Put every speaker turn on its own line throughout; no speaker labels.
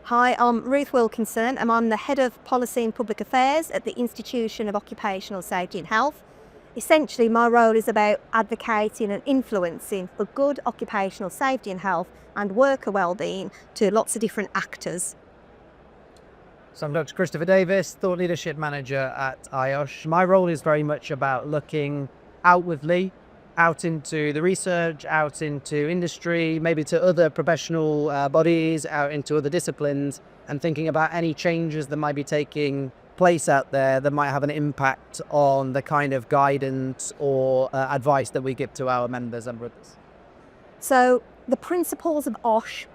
Hi, I'm Ruth Wilkinson and I'm the Head of Policy and Public Affairs at the Institution of Occupational Safety and Health. Essentially, my role is about advocating and influencing for good occupational safety and health and worker wellbeing to lots of different actors.
So I'm Dr. Christopher Davies, Thought Leadership Manager at IOSH. My role is very much about looking outwardly, out into the research, out into industry, maybe to other professional bodies, out into other disciplines, and thinking about any changes that might be taking place out there that might have an impact on the kind of guidance or advice that we give to our members and others.
So the principles of OSH,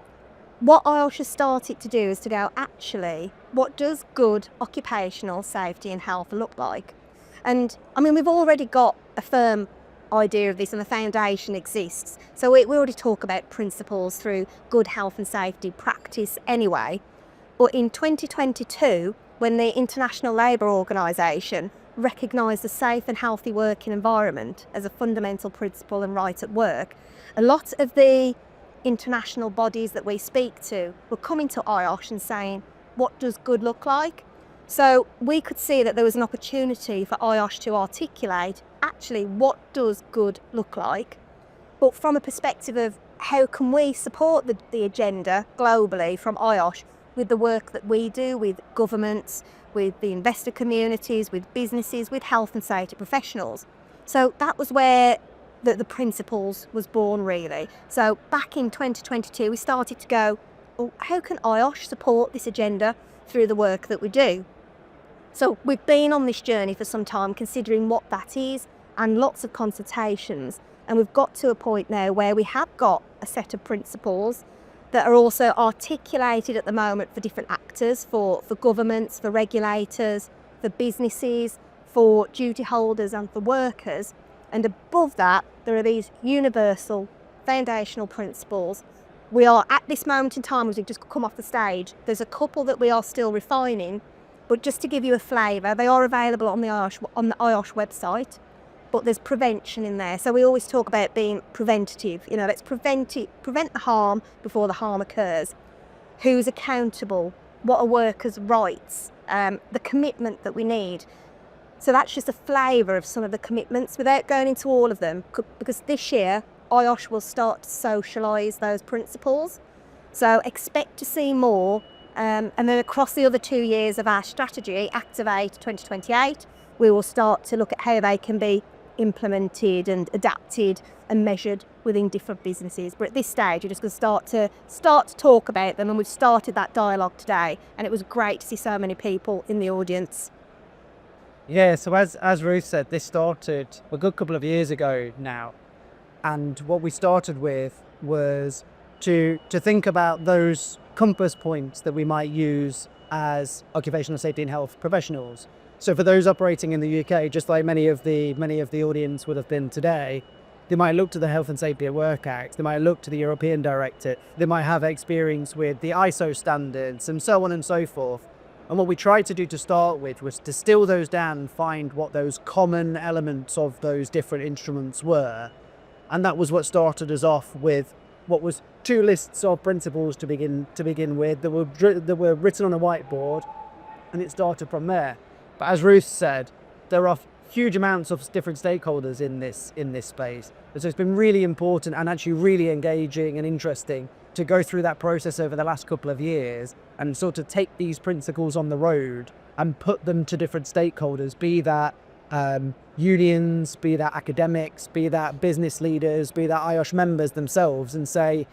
what IOSH has started to do is to go, actually, what does good occupational safety and health look like? And I mean, we've already got a firm idea of this and the foundation exists. So we already talk about principles through good health and safety practice anyway. But in 2022, when the International Labour Organisation recognised a safe and healthy working environment as a fundamental principle and right at work, a lot of the international bodies that we speak to were coming to IOSH and saying, what does good look like? So we could see that there was an opportunity for IOSH to articulate actually what does good look like, but from a perspective of how can we support the agenda globally from IOSH with the work that we do with governments, with the investor communities, with businesses, with health and safety professionals. So that was where the principles was born really. So back in 2022 we started to go, oh, how can IOSH support this agenda through the work that we do? So we've been on this journey for some time considering what that is and lots of consultations, and we've got to a point now where we have got a set of principles that are also articulated at the moment for different actors, for governments, for regulators, for businesses, for duty holders and for workers. And above that, there are these universal foundational principles. We are at this moment in time, as we've just come off the stage, there's a couple that we are still refining, but just to give you a flavour, they are available on the IOSH website, but there's prevention in there. So we always talk about being preventative. You know, let's prevent the harm before the harm occurs. Who's accountable? What are workers' rights? The commitment that we need. So that's just a flavour of some of the commitments without going into all of them, because this year IOSH will start to socialise those principles. So expect to see more. And then across the other 2 years of our strategy, Activate 2028, we will start to look at how they can be implemented and adapted and measured within different businesses. But at this stage, we're just going to start to talk about them, and we've started that dialogue today. And it was great to see so many people in the audience.
Yeah, so as Ruth said, this started a good couple of years ago now. And what we started with was to think about those compass points that we might use as occupational safety and health professionals. So for those operating in the UK, just like many of the audience would have been today, they might look to the Health and Safety at Work Act, they might look to the European Directive, they might have experience with the ISO standards and so on and so forth. And what we tried to do to start with was distill those down and find what those common elements of those different instruments were. And that was what started us off with what was 2 lists of principles to begin with that were written on a whiteboard, and it started from there. But as Ruth said, there are huge amounts of different stakeholders in this space. And so it's been really important and actually really engaging and interesting to go through that process over the last couple of years and sort of take these principles on the road and put them to different stakeholders, be that unions, be that academics, be that business leaders, be that IOSH members themselves, and say,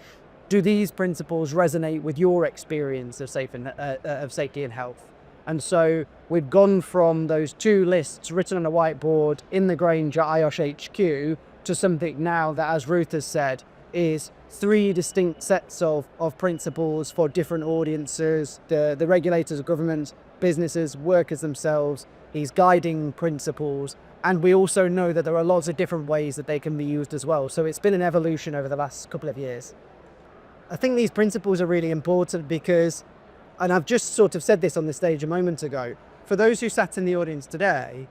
do these principles resonate with your experience of safety and health? And so we've gone from those 2 lists written on a whiteboard in the Grange at IOSH HQ to something now that, as Ruth has said, is 3 distinct sets of principles for different audiences, the regulators, governments, businesses, workers themselves, these guiding principles. And we also know that there are lots of different ways that they can be used as well. So it's been an evolution over the last couple of years. I think these principles are really important because, and I've just sort of said this on the stage a moment ago, for those who sat in the audience today,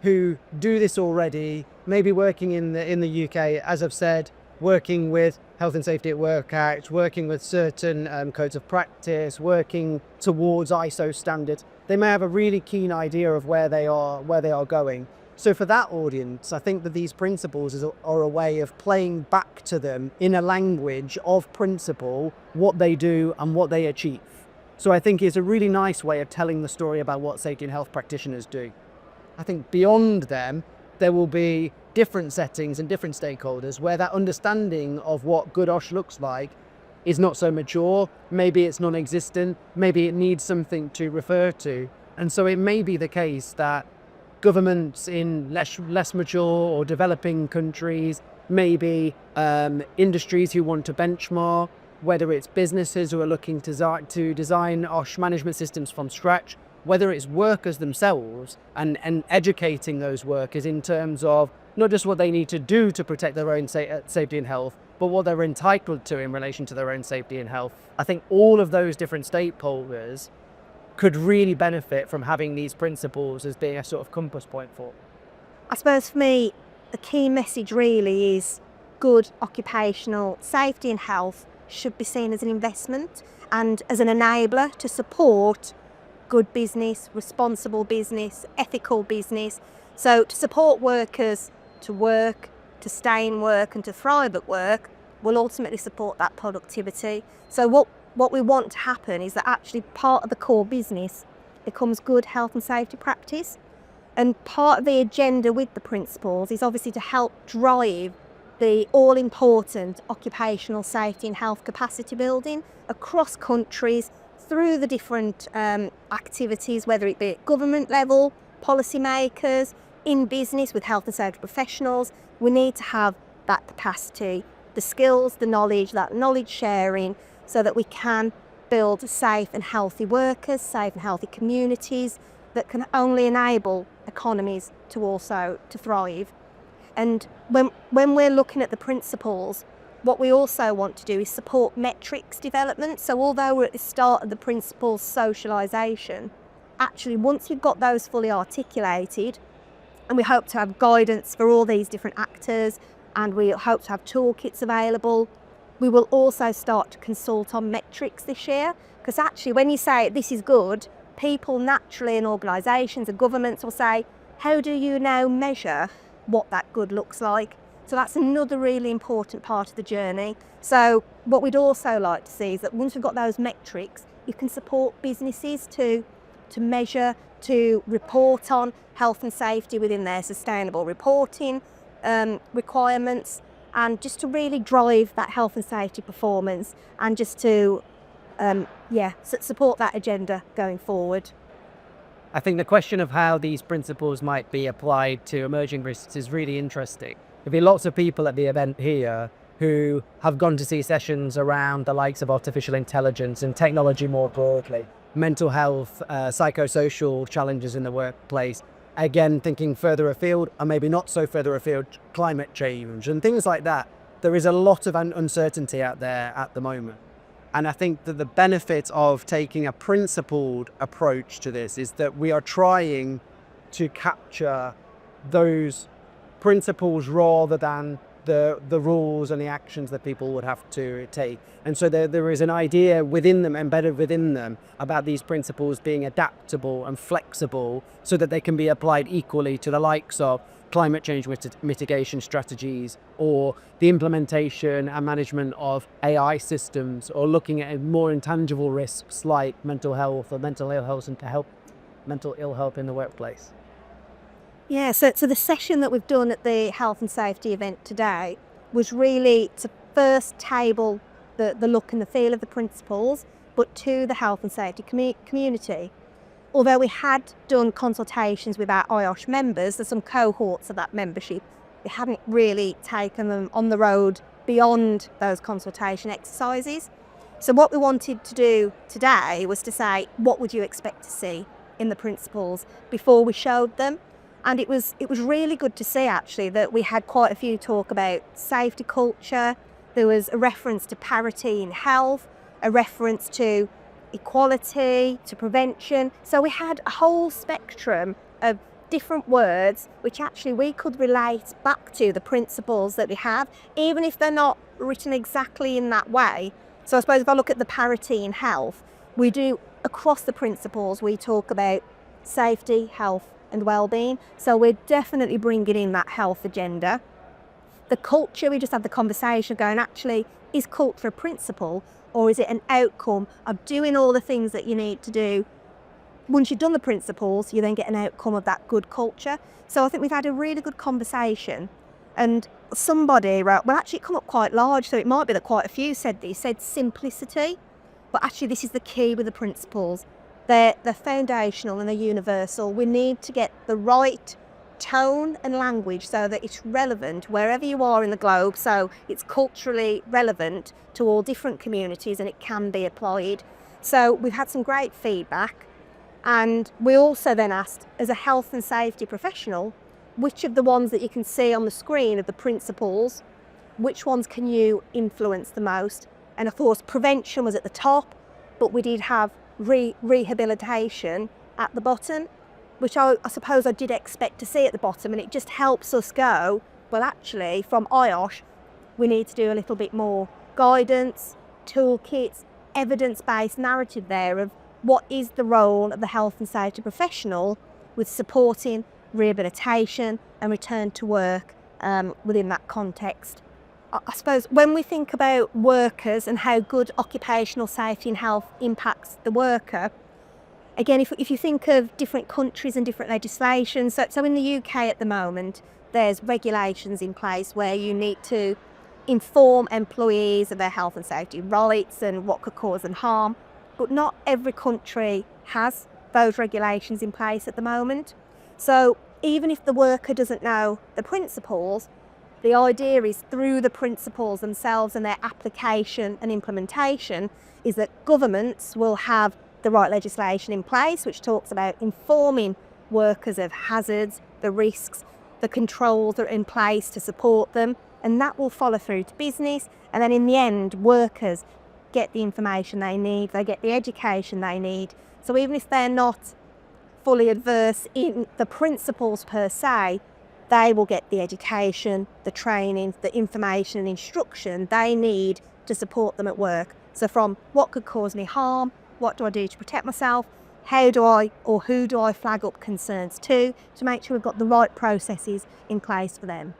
who do this already, maybe working in the UK, as I've said, working with Health and Safety at Work Act, working with certain codes of practice, working towards ISO standards. They may have a really keen idea of where they are going. So for that audience, I think that these principles are a way of playing back to them in a language of principle, what they do and what they achieve. So I think it's a really nice way of telling the story about what safety and health practitioners do. I think beyond them, there will be different settings and different stakeholders where that understanding of what good OSH looks like is not so mature, maybe it's non-existent, maybe it needs something to refer to. And so it may be the case that governments in less mature or developing countries, maybe industries who want to benchmark, whether it's businesses who are looking to design OSH management systems from scratch, whether it's workers themselves and educating those workers in terms of not just what they need to do to protect their own safety and health, but what they're entitled to in relation to their own safety and health. I think all of those different stakeholders could really benefit from having these principles as being a sort of compass point for.
I suppose for me, the key message really is good occupational safety and health should be seen as an investment and as an enabler to support good business, responsible business, ethical business. So to support workers to work, to stay in work and to thrive at work will ultimately support that productivity. So what we want to happen is that actually part of the core business becomes good health and safety practice. And part of the agenda with the principles is obviously to help drive the all-important occupational safety and health capacity building across countries through the different activities, whether it be at government level, policymakers, in business with health and safety professionals. We need to have that capacity, the skills, the knowledge, that knowledge sharing, so that we can build safe and healthy workers, safe and healthy communities that can only enable economies to thrive. And when we're looking at the principles, what we also want to do is support metrics development. So although we're at the start of the principles socialisation, actually once we've got those fully articulated, and we hope to have guidance for all these different actors, and we hope to have toolkits available, we will also start to consult on metrics this year. Because actually when you say this is good, people naturally in organisations and governments will say, how do you now measure what that good looks like? So that's another really important part of the journey. So what we'd also like to see is that once we've got those metrics, you can support businesses to measure, to report on health and safety within their sustainable reporting requirements, and just to really drive that health and safety performance, and just to support that agenda going forward.
I think the question of how these principles might be applied to emerging risks is really interesting. There'll be lots of people at the event here who have gone to see sessions around the likes of artificial intelligence and technology more broadly, mental health, psychosocial challenges in the workplace, again thinking further afield and maybe not so further afield, climate change and things like that. There is a lot of uncertainty out there at the moment. And I think that the benefit of taking a principled approach to this is that we are trying to capture those principles rather than the rules and the actions that people would have to take. And so there is an idea within them, embedded within them, about these principles being adaptable and flexible so that they can be applied equally to the likes of climate change mitigation strategies, or the implementation and management of AI systems, or looking at more intangible risks like mental health or mental ill health in the workplace.
Yeah, so the session that we've done at the health and safety event today was really to first table the look and the feel of the principles, but to the health and safety community. Although we had done consultations with our IOSH members, there's some cohorts of that membership, we hadn't really taken them on the road beyond those consultation exercises. So what we wanted to do today was to say, what would you expect to see in the principles before we showed them? And it was really good to see actually that we had quite a few talk about safety culture. There was a reference to parity in health, a reference to equality, to prevention. So we had a whole spectrum of different words which actually we could relate back to the principles that we have, even if they're not written exactly in that way. So I suppose if I look at the parity in health, we do, across the principles, we talk about safety, health and wellbeing. So we're definitely bringing in that health agenda. The culture, we just have the conversation going, actually, is culture a principle, or is it an outcome of doing all the things that you need to do? Once you've done the principles, you then get an outcome of that good culture. So I think we've had a really good conversation. And somebody wrote, well, actually it come up quite large, so it might be that quite a few said this, said simplicity. But actually this is the key with the principles. They're foundational and they're universal. We need to get the right tone and language so that it's relevant wherever you are in the globe, so it's culturally relevant to all different communities and it can be applied. So we've had some great feedback, and we also then asked, as a health and safety professional, which of the ones that you can see on the screen of the principles, which ones can you influence the most? And of course prevention was at the top, but we did have rehabilitation at the bottom, which I suppose I did expect to see at the bottom, and it just helps us go, well actually from IOSH we need to do a little bit more guidance, toolkits, evidence-based narrative there of what is the role of the health and safety professional with supporting rehabilitation and return to work within that context. I suppose when we think about workers and how good occupational safety and health impacts the worker, again, if you think of different countries and different legislation, so in the UK at the moment, there's regulations in place where you need to inform employees of their health and safety rights and what could cause them harm, but not every country has those regulations in place at the moment. So even if the worker doesn't know the principles, the idea is through the principles themselves and their application and implementation is that governments will have the right legislation in place, which talks about informing workers of hazards, the risks, the controls that are in place to support them, and that will follow through to business. And then in the end, workers get the information they need, they get the education they need. So even if they're not fully adverse in the principles per se, they will get the education, the training, the information and instruction they need to support them at work. So from what could cause me harm, what do I do to protect myself? How do I or who do I flag up concerns to make sure we've got the right processes in place for them?